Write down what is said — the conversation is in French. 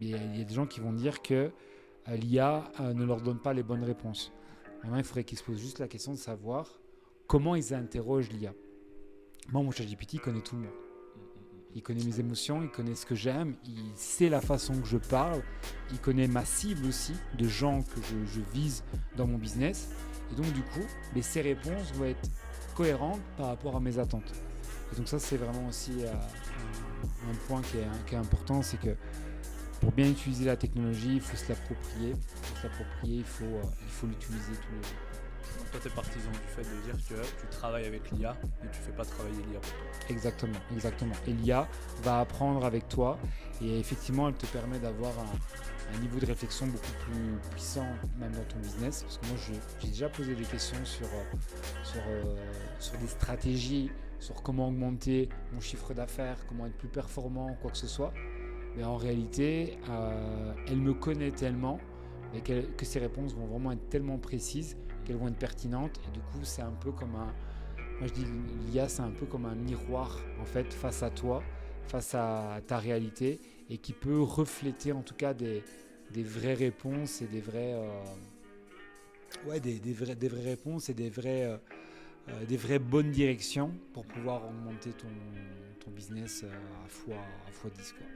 Il y a des gens qui vont dire que l'IA ne leur donne pas les bonnes réponses. Maintenant, il faudrait qu'ils se posent juste la question de savoir comment ils interrogent l'IA. Moi, mon ChatGPT connaît tout le monde. Il connaît mes émotions, il connaît ce que j'aime, il sait la façon que je parle, il connaît ma cible aussi, de gens que je vise dans mon business. Et donc du coup, ses réponses vont être cohérentes par rapport à mes attentes. Et donc ça, c'est vraiment aussi un point qui est important, c'est que pour bien utiliser la technologie, il faut se l'approprier. Il faut l'utiliser tous les jours. Donc toi, tu es partisan du fait de dire que tu travailles avec l'IA, mais tu ne fais pas travailler l'IA pour toi. Exactement. Et l'IA va apprendre avec toi et effectivement, elle te permet d'avoir un niveau de réflexion beaucoup plus puissant même dans ton business. Parce que moi, j'ai déjà posé des questions sur des stratégies, sur comment augmenter mon chiffre d'affaires, comment être plus performant, quoi que ce soit. Mais en réalité, elle me connaît tellement et que ses réponses vont vraiment être tellement précises qu'elles vont être pertinentes. Et du coup, c'est un peu comme moi je dis l'IA, c'est un peu comme un miroir en fait face à toi, face à ta réalité, et qui peut refléter en tout cas des vraies réponses et des vraies réponses et des vraies bonnes directions pour pouvoir augmenter ton business à fois 10 quoi.